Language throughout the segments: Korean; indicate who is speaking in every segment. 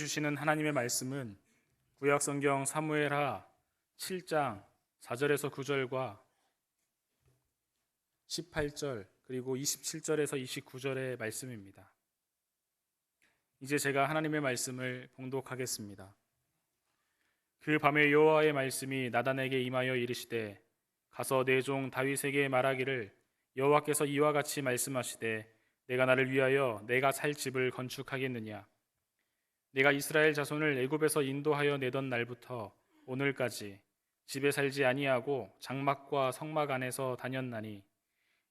Speaker 1: 주시는 하나님의 말씀은 구약성경 사무엘하 7장 4절에서 9절과 18절 그리고 27절에서 29절의 말씀입니다. 이제 제가 하나님의 말씀을 봉독하겠습니다. 그 밤에 여호와의 말씀이 나단에게 임하여 이르시되 가서 내 종 다윗에게 말하기를 여호와께서 이와 같이 말씀하시되 내가 나를 위하여 내가 살 집을 건축하겠느냐. 내가 이스라엘 자손을 애굽에서 인도하여 내던 날부터 오늘까지 집에 살지 아니하고 장막과 성막 안에서 다녔나니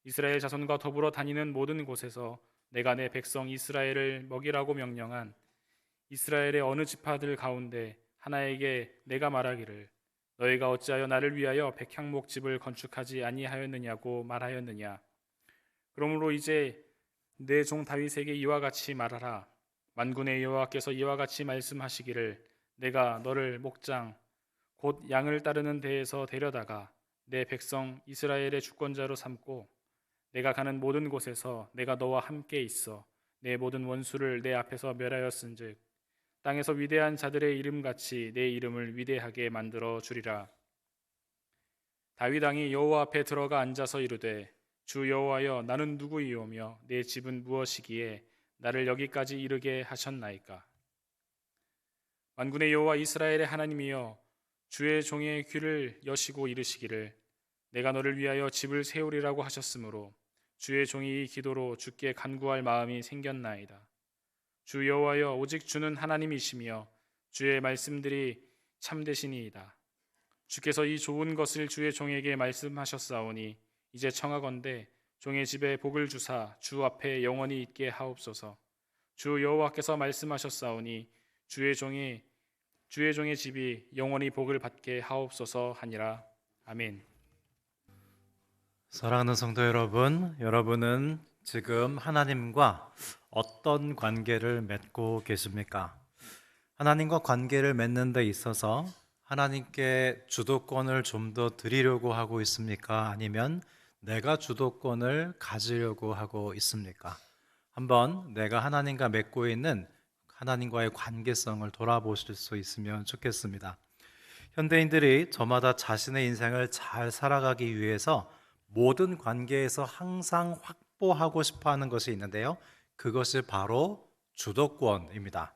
Speaker 1: 이스라엘 자손과 더불어 다니는 모든 곳에서 내가 내 백성 이스라엘을 먹이라고 명령한 이스라엘의 어느 지파들 가운데 하나에게 내가 말하기를 너희가 어찌하여 나를 위하여 백향목 집을 건축하지 아니하였느냐고 말하였느냐. 그러므로 이제 내 종 다윗에게 이와 같이 말하라. 만군의 여호와께서 이와 같이 말씀하시기를 내가 너를 목장 곧 양을 따르는 데에서 데려다가 내 백성 이스라엘의 주권자로 삼고 내가 가는 모든 곳에서 내가 너와 함께 있어 내 모든 원수를 내 앞에서 멸하였은즉 땅에서 위대한 자들의 이름같이 내 이름을 위대하게 만들어 주리라. 다윗 왕이 여호와 앞에 들어가 앉아서 이르되 주 여호와여 나는 누구이오며 내 집은 무엇이기에 나를 여기까지 이르게 하셨나이까. 만군의 여호와 이스라엘의 하나님이여 주의 종의 귀를 여시고 이르시기를 내가 너를 위하여 집을 세우리라고 하셨으므로 주의 종이 이 기도로 주께 간구할 마음이 생겼나이다. 주 여호와여 오직 주는 하나님이시며 주의 말씀들이 참되시니이다. 주께서 이 좋은 것을 주의 종에게 말씀하셨사오니 이제 청하건대 종의 집에 복을 주사 주 앞에 영원히 있게 하옵소서. 주 여호와께서 말씀하셨사오니 주의 종의 집이 영원히 복을 받게 하옵소서 하니라. 아멘.
Speaker 2: 사랑하는 성도 여러분, 여러분은 지금 하나님과 어떤 관계를 맺고 계십니까? 하나님과 관계를 맺는 데 있어서 하나님께 주도권을 좀 더 드리려고 하고 있습니까? 아니면 내가 주도권을 가지려고 하고 있습니까? 한번 내가 하나님과 맺고 있는 하나님과의 관계성을 돌아보실 수 있으면 좋겠습니다. 현대인들이 저마다 자신의 인생을 잘 살아가기 위해서 모든 관계에서 항상 확보하고 싶어 하는 것이 있는데요. 그것이 바로 주도권입니다.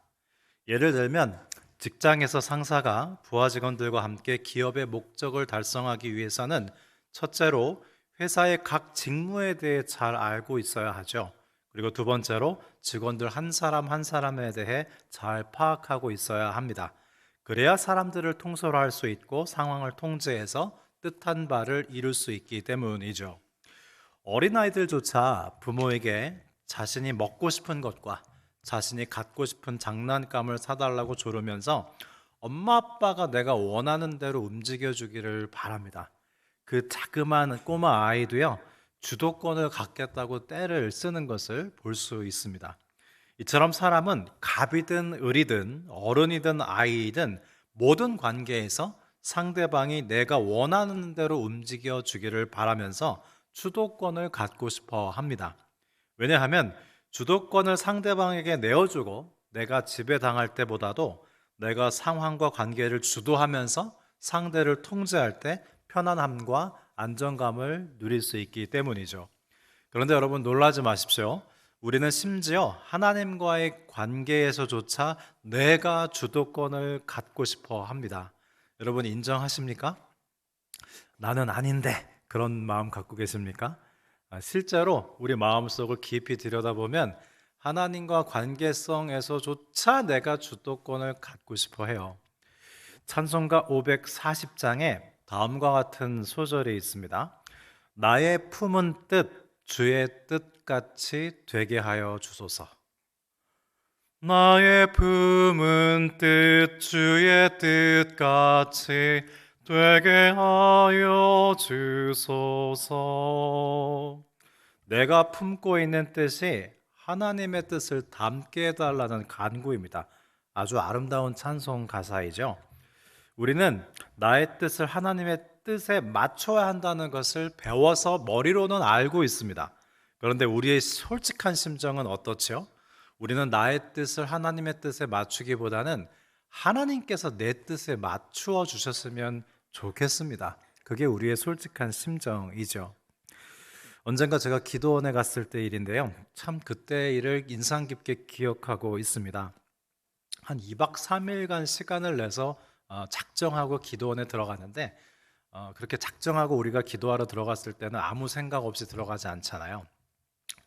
Speaker 2: 예를 들면 직장에서 상사가 부하 직원들과 함께 기업의 목적을 달성하기 위해서는 첫째로 회사의 각 직무에 대해 잘 알고 있어야 하죠. 그리고 두 번째로 직원들 한 사람 한 사람에 대해 잘 파악하고 있어야 합니다. 그래야 사람들을 통솔할 수 있고 상황을 통제해서 뜻한 바를 이룰 수 있기 때문이죠. 어린아이들조차 부모에게 자신이 먹고 싶은 것과 자신이 갖고 싶은 장난감을 사달라고 조르면서 엄마 아빠가 내가 원하는 대로 움직여주기를 바랍니다. 그 자그마한 꼬마 아이도요, 주도권을 갖겠다고 떼를 쓰는 것을 볼 수 있습니다. 이처럼 사람은 갑이든 을이든 어른이든 아이든 모든 관계에서 상대방이 내가 원하는 대로 움직여 주기를 바라면서 주도권을 갖고 싶어 합니다. 왜냐하면 주도권을 상대방에게 내어주고 내가 지배당할 때보다도 내가 상황과 관계를 주도하면서 상대를 통제할 때 편안함과 안정감을 누릴 수 있기 때문이죠. 그런데 여러분 놀라지 마십시오. 우리는 심지어 하나님과의 관계에서조차 내가 주도권을 갖고 싶어 합니다. 여러분 인정하십니까? 나는 아닌데 그런 마음 갖고 계십니까? 실제로 우리 마음속을 깊이 들여다보면 하나님과 관계성에서조차 내가 주도권을 갖고 싶어 해요. 찬송가 540장에 다음과 같은 소절이 있습니다. 나의 품은 뜻 주의 뜻같이 되게 하여 주소서. 나의 품은 뜻 주의 뜻같이 되게 하여 주소서. 내가 품고 있는 뜻이 하나님의 뜻을 담게 해달라는 간구입니다. 아주 아름다운 찬송 가사이죠. 우리는 나의 뜻을 하나님의 뜻에 맞춰야 한다는 것을 배워서 머리로는 알고 있습니다. 그런데 우리의 솔직한 심정은 어떻죠? 우리는 나의 뜻을 하나님의 뜻에 맞추기보다는 하나님께서 내 뜻에 맞추어 주셨으면 좋겠습니다. 그게 우리의 솔직한 심정이죠. 언젠가 제가 기도원에 갔을 때 일인데요. 참 그때 일을 인상 깊게 기억하고 있습니다. 한 2박 3일간 시간을 내서 작정하고 기도원에 들어갔는데 그렇게 작정하고 우리가 기도하러 들어갔을 때는 아무 생각 없이 들어가지 않잖아요.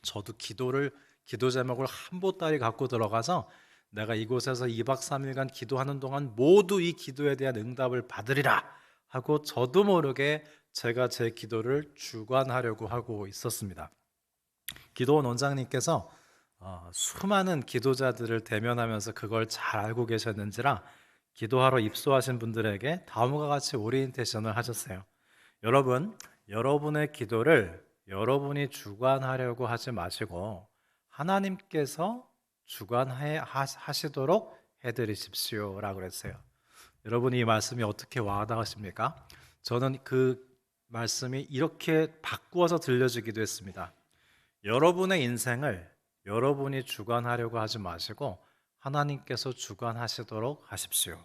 Speaker 2: 저도 기도 제목을 한 보따리 갖고 들어가서 내가 이곳에서 2박 3일간 기도하는 동안 모두 이 기도에 대한 응답을 받으리라 하고 저도 모르게 제가 제 기도를 주관하려고 하고 있었습니다. 기도원 원장님께서 수많은 기도자들을 대면하면서 그걸 잘 알고 계셨는지라 기도하러 입소하신 분들에게 다음과 같이 오리엔테이션을 하셨어요. 여러분, 여러분의 기도를 여러분이 주관하려고 하지 마시고 하나님께서 주관하시도록 해드리십시오라고 그랬어요. 여러분, 이 말씀이 어떻게 와닿으십니까? 저는 그 말씀이 이렇게 바꾸어서 들려주기도 했습니다. 여러분의 인생을 여러분이 주관하려고 하지 마시고 하나님께서 주관하시도록 하십시오.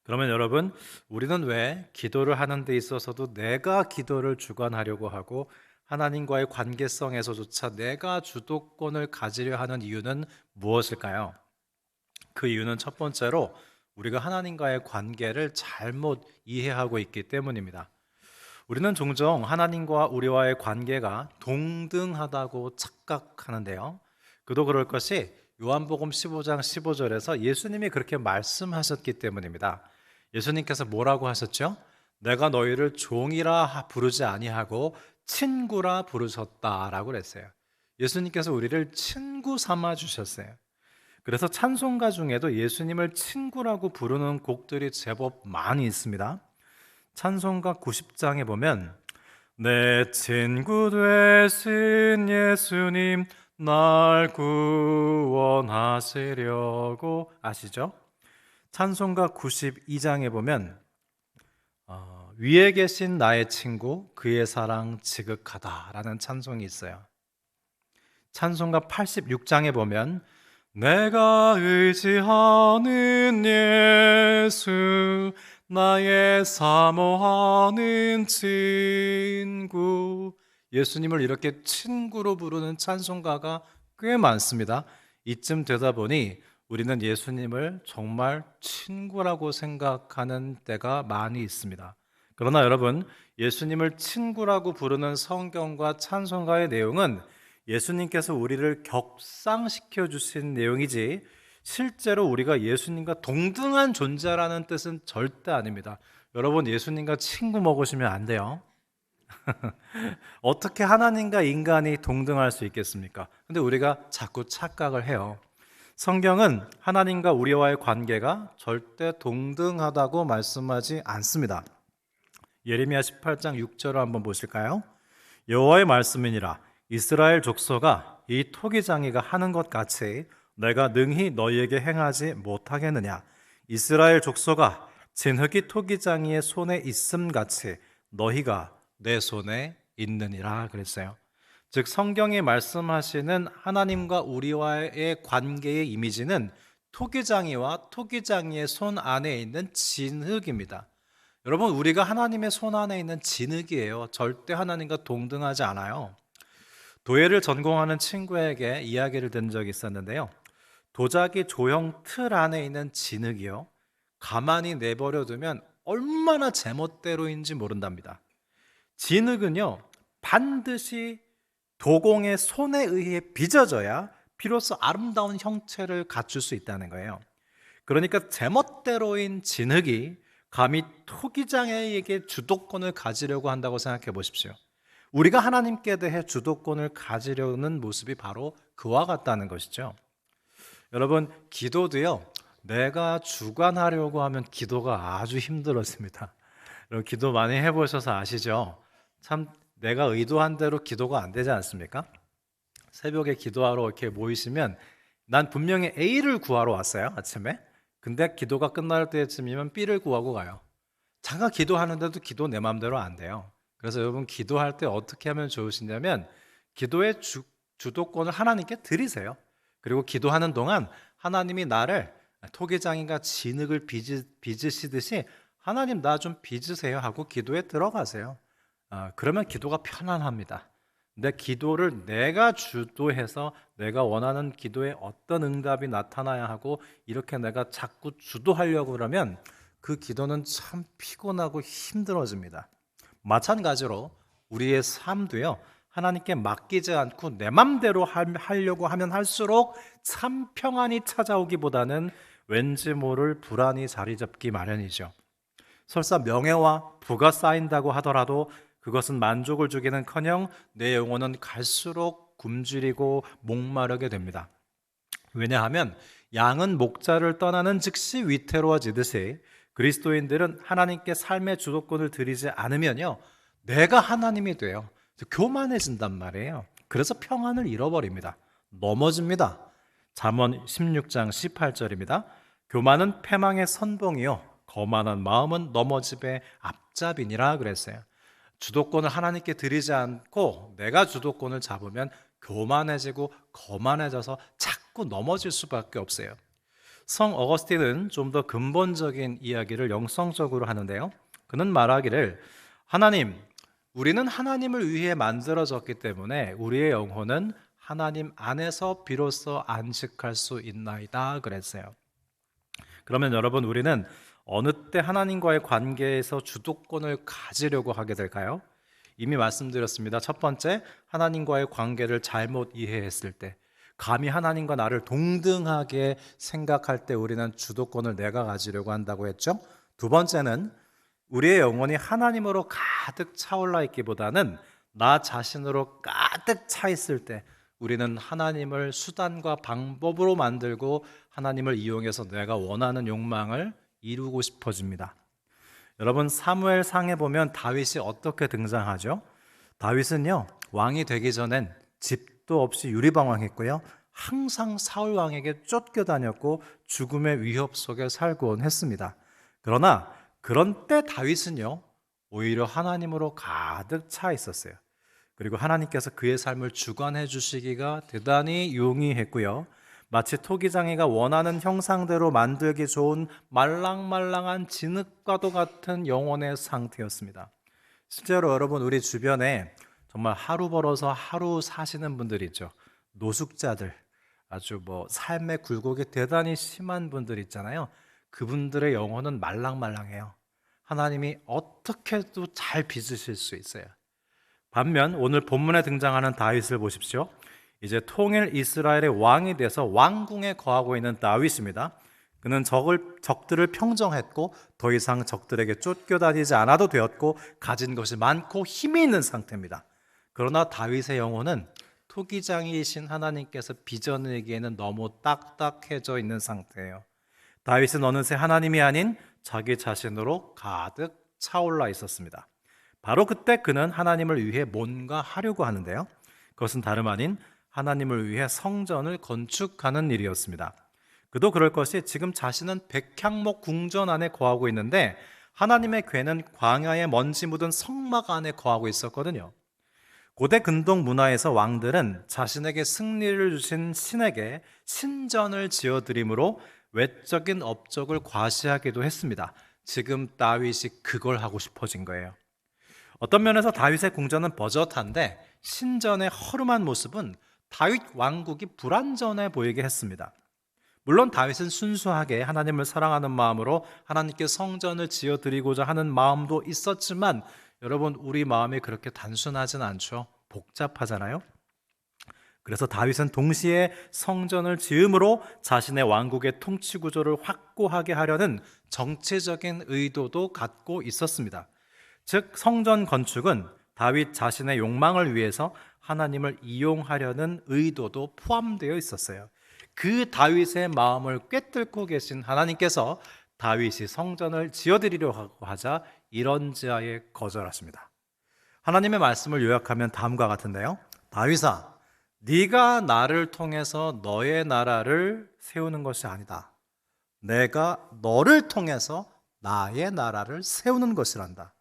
Speaker 2: 그러면 여러분, 우리는 왜 기도를 하는 데 있어서도 내가 기도를 주관하려고 하고 하나님과의 관계성에서조차 내가 주도권을 가지려 하는 이유는 무엇일까요? 그 이유는 첫 번째로 우리가 하나님과의 관계를 잘못 이해하고 있기 때문입니다. 우리는 종종 하나님과 우리와의 관계가 동등하다고 착각하는데요. 그도 그럴 것이 요한복음 15장 15절에서 예수님이 그렇게 말씀하셨기 때문입니다. 예수님께서 뭐라고 하셨죠? 내가 너희를 종이라 부르지 아니하고 친구라 부르셨다라고 그랬어요. 예수님께서 우리를 친구 삼아 주셨어요. 그래서 찬송가 중에도 예수님을 친구라고 부르는 곡들이 제법 많이 있습니다. 찬송가 90장에 보면 내 친구 되신 예수님 날 구원하시려고 아시죠? 찬송가 92장에 보면 위에 계신 나의 친구 그의 사랑 지극하다라는 찬송이 있어요. 찬송가 86장에 보면 내가 의지하는 예수 나의 사모하는 친구 예수님을 이렇게 친구로 부르는 찬송가가 꽤 많습니다. 이쯤 되다 보니 우리는 예수님을 정말 친구라고 생각하는 때가 많이 있습니다. 그러나 여러분, 예수님을 친구라고 부르는 성경과 찬송가의 내용은 예수님께서 우리를 격상시켜 주신 내용이지 실제로 우리가 예수님과 동등한 존재라는 뜻은 절대 아닙니다. 여러분, 예수님과 친구 먹으시면 안 돼요. 어떻게 하나님과 인간이 동등할 수 있겠습니까? 근데 우리가 자꾸 착각을 해요. 성경은 하나님과 우리와의 관계가 절대 동등하다고 말씀하지 않습니다. 예레미야 18장 6절을 한번 보실까요? 여호와의 말씀이니라 이스라엘 족속아 이 토기장이가 하는 것 같이 내가 능히 너희에게 행하지 못하겠느냐 이스라엘 족속아 진흙이 토기장이의 손에 있음 같이 너희가 내 손에 있느니라 그랬어요. 즉 성경이 말씀하시는 하나님과 우리와의 관계의 이미지는 토기장이와 토기장이의 손 안에 있는 진흙입니다. 여러분, 우리가 하나님의 손 안에 있는 진흙이에요. 절대 하나님과 동등하지 않아요. 도예를 전공하는 친구에게 이야기를 들은 적이 있었는데요. 도자기 조형 틀 안에 있는 진흙이요, 가만히 내버려 두면 얼마나 제멋대로인지 모른답니다. 진흙은요, 반드시 도공의 손에 의해 빚어져야 비로소 아름다운 형체를 갖출 수 있다는 거예요. 그러니까 제멋대로인 진흙이 감히 토기장에게 주도권을 가지려고 한다고 생각해 보십시오. 우리가 하나님께 대해 주도권을 가지려는 모습이 바로 그와 같다는 것이죠. 여러분, 기도도요, 내가 주관하려고 하면 기도가 아주 힘들었습니다. 여러분, 기도 많이 해보셔서 아시죠? 참 내가 의도한 대로 기도가 안 되지 않습니까? 새벽에 기도하러 이렇게 모이시면 난 분명히 A를 구하러 왔어요, 아침에. 근데 기도가 끝날 때쯤이면 B를 구하고 가요. 잠깐 기도하는데도 기도 내 마음대로 안 돼요. 그래서 여러분, 기도할 때 어떻게 하면 좋으시냐면 기도의 주도권을 하나님께 드리세요. 그리고 기도하는 동안 하나님이 나를 토기장이가 진흙을 빚으시듯이 하나님 나 좀 빚으세요 하고 기도에 들어가세요. 그러면 기도가 편안합니다. 내 기도를 내가 주도해서 내가 원하는 기도에 어떤 응답이 나타나야 하고 이렇게 내가 자꾸 주도하려고 그러면 그 기도는 참 피곤하고 힘들어집니다. 마찬가지로 우리의 삶도요, 하나님께 맡기지 않고 내 맘대로 하려고 하면 할수록 참 평안이 찾아오기보다는 왠지 모를 불안이 자리 잡기 마련이죠. 설사 명예와 부가 쌓인다고 하더라도 그것은 만족을 주기는커녕 내 영혼은 갈수록 굶주리고 목마르게 됩니다. 왜냐하면 양은 목자를 떠나는 즉시 위태로워지듯이 그리스도인들은 하나님께 삶의 주도권을 드리지 않으면요, 내가 하나님이 돼요. 교만해진단 말이에요. 그래서 평안을 잃어버립니다. 넘어집니다. 잠언 16장 18절입니다. 교만은 패망의 선봉이요 거만한 마음은 넘어짐의 앞잡이니라 그랬어요. 주도권을 하나님께 드리지 않고 내가 주도권을 잡으면 교만해지고 거만해져서 자꾸 넘어질 수밖에 없어요. 성 어거스틴은 좀 더 근본적인 이야기를 영성적으로 하는데요. 그는 말하기를 하나님, 우리는 하나님을 위해 만들어졌기 때문에 우리의 영혼은 하나님 안에서 비로소 안식할 수 있나이다 그랬어요. 그러면 여러분, 우리는 어느 때 하나님과의 관계에서 주도권을 가지려고 하게 될까요? 이미 말씀드렸습니다. 첫 번째, 하나님과의 관계를 잘못 이해했을 때, 감히 하나님과 나를 동등하게 생각할 때 우리는 주도권을 내가 가지려고 한다고 했죠. 두 번째는 우리의 영혼이 하나님으로 가득 차올라 있기보다는 나 자신으로 가득 차 있을 때 우리는 하나님을 수단과 방법으로 만들고 하나님을 이용해서 내가 원하는 욕망을 이루고 싶어집니다. 여러분, 사무엘상에 보면 다윗이 어떻게 등장하죠? 다윗은요, 왕이 되기 전엔 집도 없이 유리방황했고요, 항상 사울 왕에게 쫓겨다녔고 죽음의 위협 속에 살곤 했습니다. 그러나 그런 때 다윗은요, 오히려 하나님으로 가득 차 있었어요. 그리고 하나님께서 그의 삶을 주관해 주시기가 대단히 용이했고요, 마치 토기장이가 원하는 형상대로 만들기 좋은 말랑말랑한 진흙과도 같은 영혼의 상태였습니다. 실제로 여러분, 우리 주변에 정말 하루 벌어서 하루 사시는 분들이 있죠. 노숙자들, 아주 삶의 굴곡이 대단히 심한 분들 있잖아요. 그분들의 영혼은 말랑말랑해요. 하나님이 어떻게도 잘 빚으실 수 있어요. 반면 오늘 본문에 등장하는 다윗을 보십시오. 이제 통일 이스라엘의 왕이 돼서 왕궁에 거하고 있는 다윗입니다. 그는 적들을 평정했고 더 이상 적들에게 쫓겨다니지 않아도 되었고 가진 것이 많고 힘이 있는 상태입니다. 그러나 다윗의 영혼은 토기장이신 하나님께서 빚어내기에는 너무 딱딱해져 있는 상태예요. 다윗은 어느새 하나님이 아닌 자기 자신으로 가득 차올라 있었습니다. 바로 그때 그는 하나님을 위해 뭔가 하려고 하는데요, 그것은 다름 아닌 하나님을 위해 성전을 건축하는 일이었습니다. 그도 그럴 것이 지금 자신은 백향목 궁전 안에 거하고 있는데 하나님의 궤는 광야에 먼지 묻은 성막 안에 거하고 있었거든요. 고대 근동 문화에서 왕들은 자신에게 승리를 주신 신에게 신전을 지어드림으로 외적인 업적을 과시하기도 했습니다. 지금 다윗이 그걸 하고 싶어진 거예요. 어떤 면에서 다윗의 궁전은 버젓한데 신전의 허름한 모습은 다윗 왕국이 불완전해 보이게 했습니다. 물론 다윗은 순수하게 하나님을 사랑하는 마음으로 하나님께 성전을 지어드리고자 하는 마음도 있었지만 여러분, 우리 마음이 그렇게 단순하진 않죠. 복잡하잖아요. 그래서 다윗은 동시에 성전을 지음으로 자신의 왕국의 통치 구조를 확고하게 하려는 정치적인 의도도 갖고 있었습니다. 즉, 성전 건축은 다윗 자신의 욕망을 위해서 하나님을 이용하려는 의도도 포함되어 있었어요. 그 다윗의 마음을 꿰뚫고 계신 하나님께서 다윗이 성전을 지어드리려고 하자 이런지하에 거절하십니다. 하나님의 말씀을 요약하면 다음과 같은데요, 다윗아, 네가 나를 통해서 너의 나라를 세우는 것이 아니다. 내가 너를 통해서 나의 나라를 세우는 것이란다.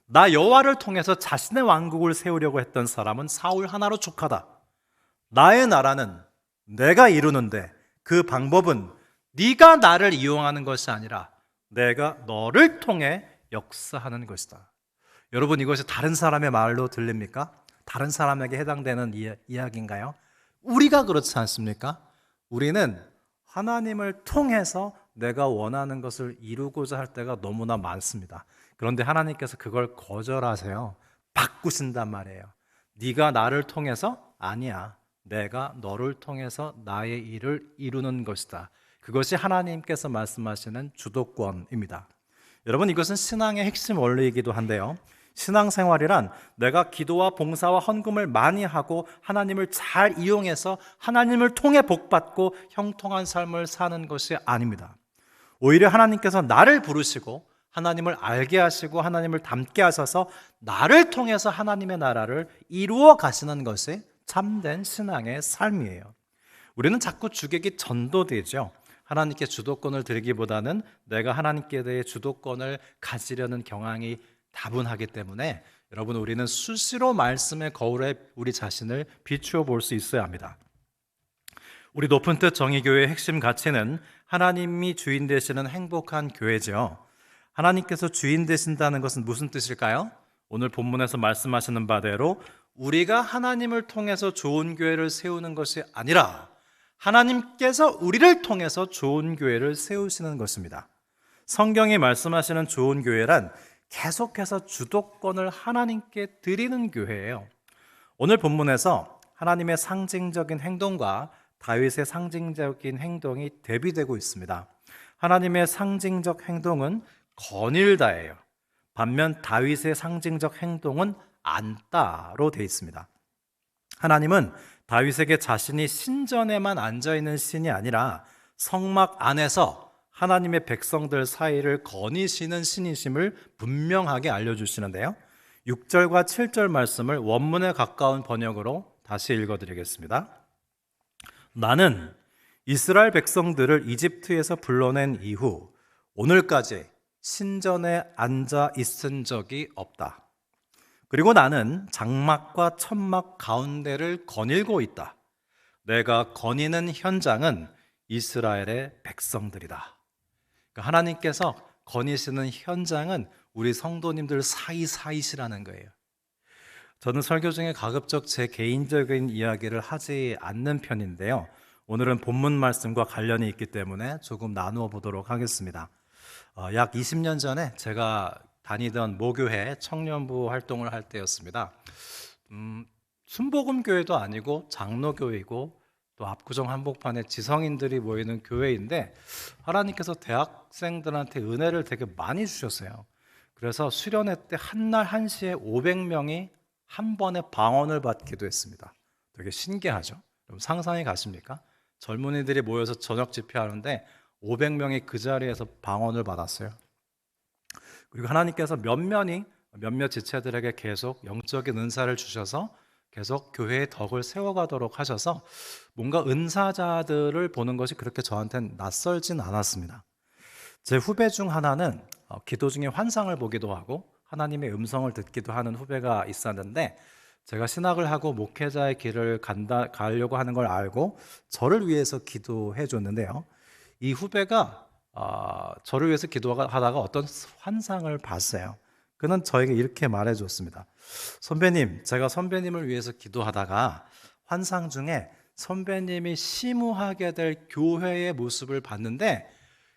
Speaker 2: 나 여호와를 통해서 자신의 왕국을 세우려고 했던 사람은 사울 하나로 족하다. 나의 나라는 내가 이루는데 그 방법은 네가 나를 이용하는 것이 아니라 내가 너를 통해 역사하는 것이다. 여러분, 이것이 다른 사람의 말로 들립니까? 다른 사람에게 해당되는 이야기인가요? 우리가 그렇지 않습니까? 우리는 하나님을 통해서 내가 원하는 것을 이루고자 할 때가 너무나 많습니다. 그런데 하나님께서 그걸 거절하세요. 바꾸신단 말이에요. 네가 나를 통해서? 아니야. 내가 너를 통해서 나의 일을 이루는 것이다. 그것이 하나님께서 말씀하시는 주도권입니다. 여러분, 이것은 신앙의 핵심 원리이기도 한데요. 신앙생활이란 내가 기도와 봉사와 헌금을 많이 하고 하나님을 잘 이용해서 하나님을 통해 복받고 형통한 삶을 사는 것이 아닙니다. 오히려 하나님께서 나를 부르시고 하나님을 알게 하시고 하나님을 닮게 하셔서 나를 통해서 하나님의 나라를 이루어 가시는 것이 참된 신앙의 삶이에요. 우리는 자꾸 주객이 전도되죠. 하나님께 주도권을 드리기보다는 내가 하나님께 대해 주도권을 가지려는 경향이 다분하기 때문에 여러분, 우리는 수시로 말씀의 거울에 우리 자신을 비추어 볼 수 있어야 합니다. 우리 높은 뜻 정의교회의 핵심 가치는 하나님이 주인 되시는 행복한 교회죠. 하나님께서 주인 되신다는 것은 무슨 뜻일까요? 오늘 본문에서 말씀하시는 바대로 우리가 하나님을 통해서 좋은 교회를 세우는 것이 아니라 하나님께서 우리를 통해서 좋은 교회를 세우시는 것입니다. 성경이 말씀하시는 좋은 교회란 계속해서 주도권을 하나님께 드리는 교회예요. 오늘 본문에서 하나님의 상징적인 행동과 다윗의 상징적인 행동이 대비되고 있습니다. 하나님의 상징적 행동은 거닐다예요. 반면 다윗의 상징적 행동은 앉다로 되어 있습니다. 하나님은 다윗에게 자신이 신전에만 앉아있는 신이 아니라 성막 안에서 하나님의 백성들 사이를 거니시는 신이심을 분명하게 알려주시는데요. 6절과 7절 말씀을 원문에 가까운 번역으로 다시 읽어드리겠습니다. 나는 이스라엘 백성들을 이집트에서 불러낸 이후 오늘까지 신전에 앉아 있은 적이 없다. 그리고 나는 장막과 천막 가운데를 거닐고 있다. 내가 거니는 현장은 이스라엘의 백성들이다. 그러니까 하나님께서 거니시는 현장은 우리 성도님들 사이사이시라는 거예요. 저는 설교 중에 가급적 제 개인적인 이야기를 하지 않는 편인데요. 오늘은 본문 말씀과 관련이 있기 때문에 조금 나누어 보도록 하겠습니다. 약 20년 전에 제가 다니던 모교회 청년부 활동을 할 때였습니다. 순복음교회도 아니고 장로교회이고 또 압구정 한복판에 지성인들이 모이는 교회인데 하나님께서 대학생들한테 은혜를 되게 많이 주셨어요. 그래서 수련회 때 한날 1시에 500명이 한 번에 방언을 받기도 했습니다. 되게 신기하죠? 여러분 상상이 가십니까? 젊은이들이 모여서 저녁 집회하는데 500명이 그 자리에서 방언을 받았어요. 그리고 하나님께서 몇몇 지체들에게 계속 영적인 은사를 주셔서 계속 교회의 덕을 세워가도록 하셔서 뭔가 은사자들을 보는 것이 그렇게 저한테는 낯설진 않았습니다. 제 후배 중 하나는 기도 중에 환상을 보기도 하고 하나님의 음성을 듣기도 하는 후배가 있었는데 제가 신학을 하고 목회자의 길을 가려고 하는 걸 알고 저를 위해서 기도해 줬는데요. 이 후배가 저를 위해서 기도하다가 어떤 환상을 봤어요. 그는 저에게 이렇게 말해줬습니다. 선배님, 제가 선배님을 위해서 기도하다가 환상 중에 선배님이 심우하게 될 교회의 모습을 봤는데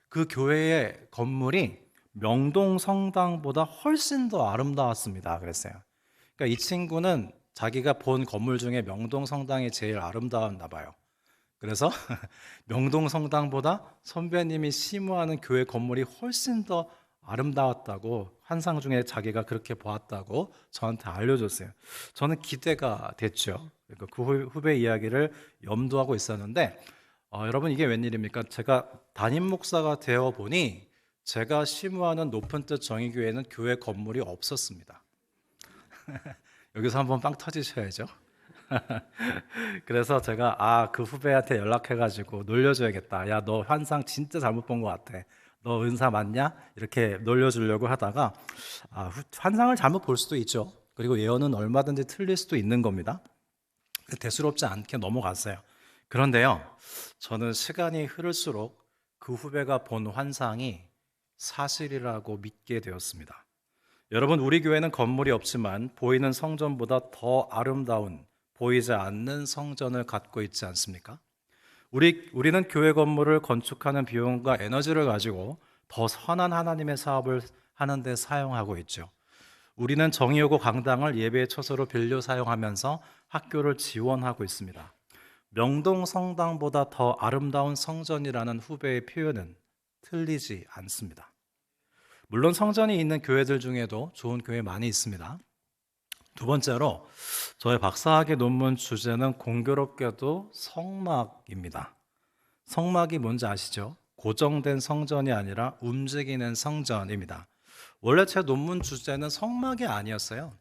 Speaker 2: 그 교회의 건물이 명동성당보다 훨씬 더 아름다웠습니다. 그랬어요. 그러니까 이 친구는 자기가 본 건물 중에 명동성당이 제일 아름다웠나 봐요. 그래서 명동성당보다 선배님이 심우하는 교회 건물이 훨씬 더 아름다웠다고 환상 중에 자기가 그렇게 보았다고 저한테 알려줬어요. 저는 기대가 됐죠. 그러니까 그 후배 이야기를 염두하고 있었는데 여러분 이게 웬일입니까? 제가 담임 목사가 되어 보니 제가 심우하는 높은 뜻 정의교회는 교회 건물이 없었습니다. 여기서 한번 빵 터지셔야죠. 그래서 제가 그 후배한테 연락해가지고 놀려줘야겠다. 야, 너 환상 진짜 잘못 본 것 같아. 너 은사 맞냐? 이렇게 놀려주려고 하다가 환상을 잘못 볼 수도 있죠. 그리고 예언은 얼마든지 틀릴 수도 있는 겁니다. 대수롭지 않게 넘어갔어요. 그런데요, 저는 시간이 흐를수록 그 후배가 본 환상이 사실이라고 믿게 되었습니다. 여러분, 우리 교회는 건물이 없지만 보이는 성전보다 더 아름다운 보이지 않는 성전을 갖고 있지 않습니까? 우리는 교회 건물을 건축하는 비용과 에너지를 가지고 더 선한 하나님의 사업을 하는 데 사용하고 있죠. 우리는 정의요구 강당을 예배의 처소로 빌려 사용하면서 학교를 지원하고 있습니다. 명동 성당보다 더 아름다운 성전이라는 후배의 표현은 틀리지 않습니다. 물론 성전이 있는 교회들 중에도 좋은 교회 많이 있습니다. 두 번째로 저의 박사학위 논문 주제는 공교롭게도 성막입니다. 성막이 뭔지 아시죠? 고정된 성전이 아니라 움직이는 성전입니다. 원래 제 논문 주제는 성막이 아니었어요.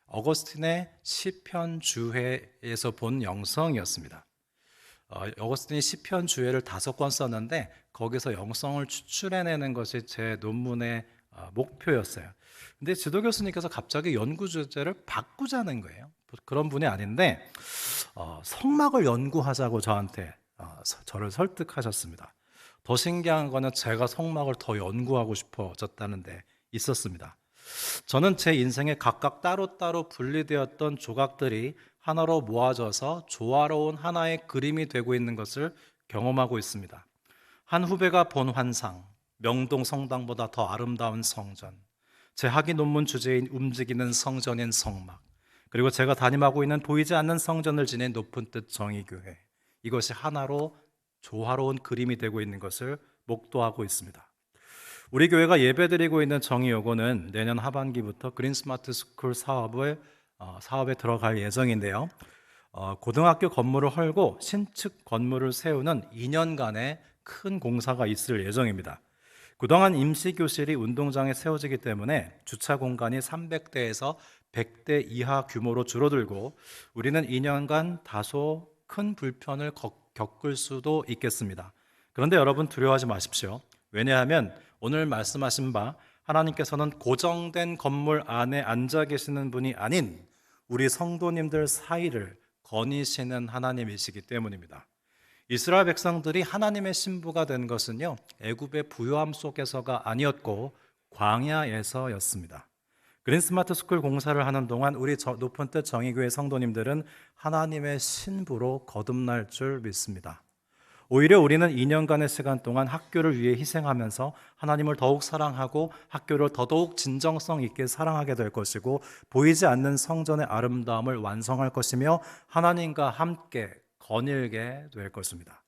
Speaker 2: 어거스틴의 시편 주회에서 본 영성이었습니다. 어거스틴이 시편 주회를 5권 썼는데 거기서 영성을 추출해내는 것이 제 논문의 목표였어요. 근데 지도 교수님께서 갑자기 연구 주제를 바꾸자는 거예요. 그런 분이 아닌데 성막을 연구하자고 저를 설득하셨습니다. 더 신기한 거는 제가 성막을 더 연구하고 싶어졌다는 데 있었습니다. 저는 제 인생에 각각 따로따로 분리되었던 조각들이 하나로 모아져서 조화로운 하나의 그림이 되고 있는 것을 경험하고 있습니다. 한 후배가 본 환상, 명동 성당보다 더 아름다운 성전, 제 학위 논문 주제인 움직이는 성전인 성막, 그리고 제가 담임하고 있는 보이지 않는 성전을 지닌 높은 뜻 정의교회, 이것이 하나로 조화로운 그림이 되고 있는 것을 목도하고 있습니다. 우리 교회가 예배드리고 있는 정의요구는 내년 하반기부터 그린 스마트 스쿨 사업에 들어갈 예정인데요. 고등학교 건물을 헐고 신축 건물을 세우는 2년간의 큰 공사가 있을 예정입니다. 그동안 임시교실이 운동장에 세워지기 때문에 주차 공간이 300대에서 100대 이하 규모로 줄어들고 우리는 2년간 다소 큰 불편을 겪을 수도 있겠습니다. 그런데 여러분 두려워하지 마십시오. 왜냐하면 오늘 말씀하신 바 하나님께서는 고정된 건물 안에 앉아 계시는 분이 아닌 우리 성도님들 사이를 거니시는 하나님이시기 때문입니다. 이스라엘 백성들이 하나님의 신부가 된 것은요, 애굽의 부요함 속에서가 아니었고 광야에서였습니다. 그린 스마트 스쿨 공사를 하는 동안 우리 높은 뜻 정의교회 성도님들은 하나님의 신부로 거듭날 줄 믿습니다. 오히려 우리는 2년간의 시간 동안 학교를 위해 희생하면서 하나님을 더욱 사랑하고 학교를 더더욱 진정성 있게 사랑하게 될 것이고 보이지 않는 성전의 아름다움을 완성할 것이며 하나님과 함께 거닐게 될 것입니다.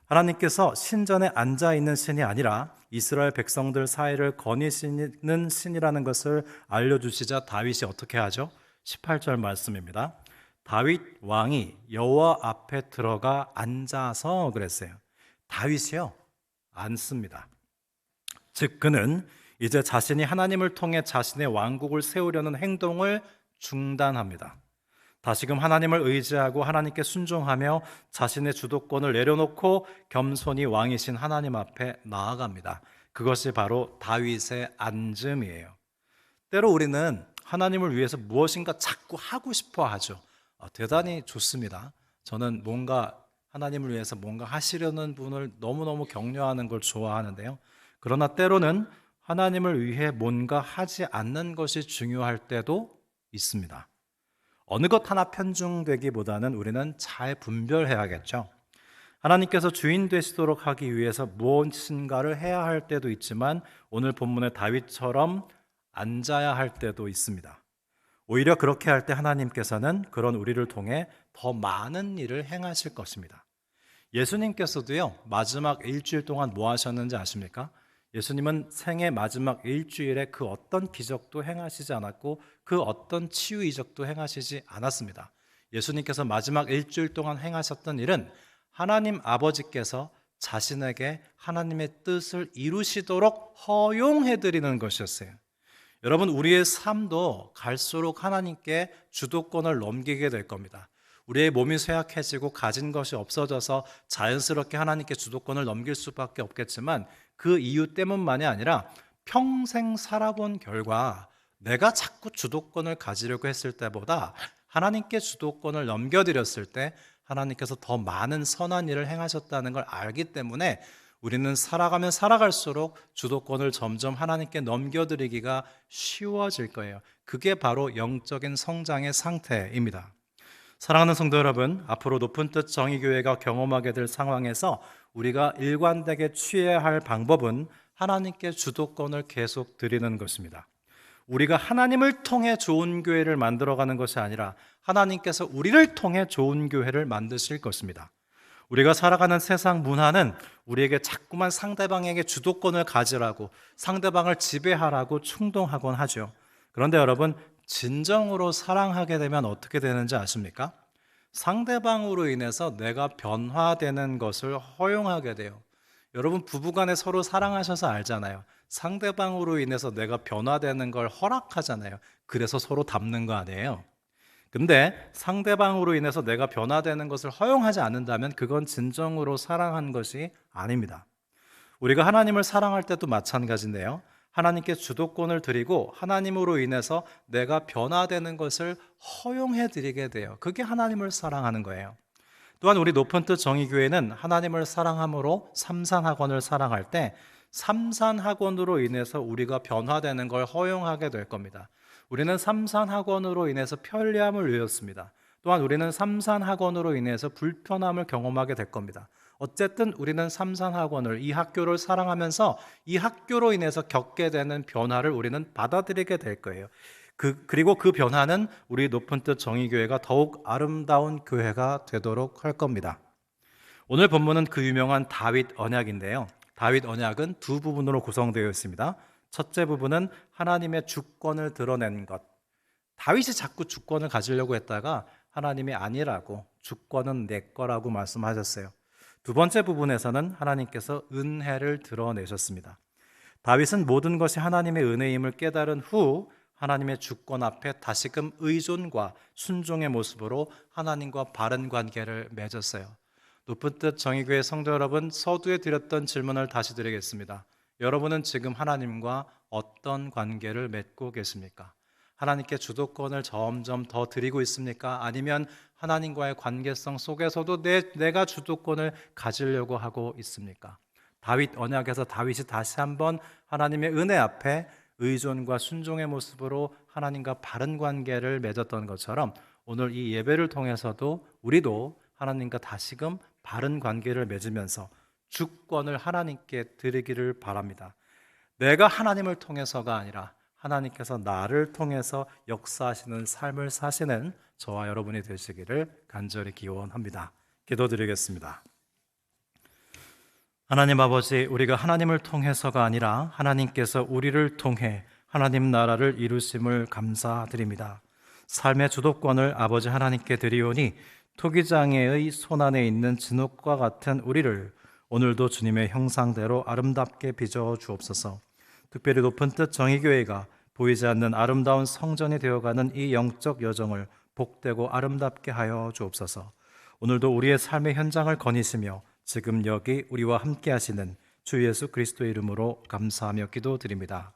Speaker 2: 하나님께서 신전에 앉아있는 신이 아니라 이스라엘 백성들 사이를 거니시는 신이라는 것을 알려주시자 다윗이 어떻게 하죠? 18절 말씀입니다. 다윗 왕이 여호와 앞에 들어가 앉아서 그랬어요. 다윗이요? 앉습니다. 즉 그는 이제 자신이 하나님을 통해 자신의 왕국을 세우려는 행동을 중단합니다. 다시금 하나님을 의지하고 하나님께 순종하며 자신의 주도권을 내려놓고 겸손히 왕이신 하나님 앞에 나아갑니다. 그것이 바로 다윗의 앉음이에요. 때로 우리는 하나님을 위해서 무엇인가 자꾸 하고 싶어 하죠. 대단히 좋습니다. 저는 하나님을 위해서 뭔가 하시려는 분을 너무너무 격려하는 걸 좋아하는데요. 그러나 때로는 하나님을 위해 뭔가 하지 않는 것이 중요할 때도 있습니다. 어느 것 하나 편중되기보다는 우리는 잘 분별해야겠죠. 하나님께서 주인 되시도록 하기 위해서 무엇인가를 해야 할 때도 있지만 오늘 본문의 다윗처럼 앉아야 할 때도 있습니다. 오히려 그렇게 할 때 하나님께서는 그런 우리를 통해 더 많은 일을 행하실 것입니다. 예수님께서도요, 마지막 일주일 동안 뭐 하셨는지 아십니까? 예수님은 생애 마지막 일주일에 그 어떤 기적도 행하시지 않았고 그 어떤 치유 이적도 행하시지 않았습니다. 예수님께서 마지막 일주일 동안 행하셨던 일은 하나님 아버지께서 자신에게 하나님의 뜻을 이루시도록 허용해드리는 것이었어요. 여러분, 우리의 삶도 갈수록 하나님께 주도권을 넘기게 될 겁니다. 우리의 몸이 쇠약해지고 가진 것이 없어져서 자연스럽게 하나님께 주도권을 넘길 수밖에 없겠지만 그 이유 때문만이 아니라 평생 살아본 결과 내가 자꾸 주도권을 가지려고 했을 때보다 하나님께 주도권을 넘겨드렸을 때 하나님께서 더 많은 선한 일을 행하셨다는 걸 알기 때문에 우리는 살아가면 살아갈수록 주도권을 점점 하나님께 넘겨드리기가 쉬워질 거예요. 그게 바로 영적인 성장의 상태입니다. 사랑하는 성도 여러분, 앞으로 높은 뜻 정의교회가 경험하게 될 상황에서 우리가 일관되게 취해야 할 방법은 하나님께 주도권을 계속 드리는 것입니다. 우리가 하나님을 통해 좋은 교회를 만들어가는 것이 아니라 하나님께서 우리를 통해 좋은 교회를 만드실 것입니다. 우리가 살아가는 세상 문화는 우리에게 자꾸만 상대방에게 주도권을 가지라고, 상대방을 지배하라고 충동하곤 하죠. 그런데 여러분, 진정으로 사랑하게 되면 어떻게 되는지 아십니까? 상대방으로 인해서 내가 변화되는 것을 허용하게 돼요. 여러분, 부부간에 서로 사랑하셔서 알잖아요. 상대방으로 인해서 내가 변화되는 걸 허락하잖아요. 그래서 서로 닮는 거 아니에요? 근데 상대방으로 인해서 내가 변화되는 것을 허용하지 않는다면 그건 진정으로 사랑한 것이 아닙니다. 우리가 하나님을 사랑할 때도 마찬가지인데요. 하나님께 주도권을 드리고 하나님으로 인해서 내가 변화되는 것을 허용해 드리게 돼요. 그게 하나님을 사랑하는 거예요. 또한 우리 높은 뜻 정의교회는 하나님을 사랑함으로 삼산학원을 사랑할 때 삼산학원으로 인해서 우리가 변화되는 걸 허용하게 될 겁니다. 우리는 삼산학원으로 인해서 편리함을 누렸습니다. 또한 우리는 삼산학원으로 인해서 불편함을 경험하게 될 겁니다. 어쨌든 우리는 삼산학원을, 이 학교를 사랑하면서 이 학교로 인해서 겪게 되는 변화를 우리는 받아들이게 될 거예요. 그리고 그 변화는 우리 높은 뜻 정의교회가 더욱 아름다운 교회가 되도록 할 겁니다. 오늘 본문은 그 유명한 다윗 언약인데요. 다윗 언약은 두 부분으로 구성되어 있습니다. 첫째 부분은 하나님의 주권을 드러낸 것. 다윗이 자꾸 주권을 가지려고 했다가 하나님이 아니라고, 주권은 내 거라고 말씀하셨어요. 두 번째 부분에서는 하나님께서 은혜를 드러내셨습니다. 다윗은 모든 것이 하나님의 은혜임을 깨달은 후 하나님의 주권 앞에 다시금 의존과 순종의 모습으로 하나님과 바른 관계를 맺었어요. 높은 뜻 정의교회 성도 여러분, 서두에 드렸던 질문을 다시 드리겠습니다. 여러분은 지금 하나님과 어떤 관계를 맺고 계십니까? 하나님께 주도권을 점점 더 드리고 있습니까? 아니면 하나님과의 관계성 속에서도 내가 주도권을 가지려고 하고 있습니까? 다윗 언약에서 다윗이 다시 한번 하나님의 은혜 앞에 의존과 순종의 모습으로 하나님과 바른 관계를 맺었던 것처럼 오늘 이 예배를 통해서도 우리도 하나님과 다시금 바른 관계를 맺으면서 주권을 하나님께 드리기를 바랍니다. 내가 하나님을 통해서가 아니라 하나님께서 나를 통해서 역사하시는 삶을 사시는 저와 여러분이 되시기를 간절히 기원합니다. 기도드리겠습니다. 하나님 아버지, 우리가 하나님을 통해서가 아니라 하나님께서 우리를 통해 하나님 나라를 이루심을 감사드립니다. 삶의 주도권을 아버지 하나님께 드리오니 토기장애의 손안에 있는 진흙과 같은 우리를 오늘도 주님의 형상대로 아름답게 빚어 주옵소서. 특별히 높은 뜻 정의교회가 보이지 않는 아름다운 성전이 되어가는 이 영적 여정을 복되고 아름답게 하여 주옵소서. 오늘도 우리의 삶의 현장을 거니시며 지금 여기 우리와 함께 하시는 주 예수 그리스도의 이름으로 감사하며 기도드립니다.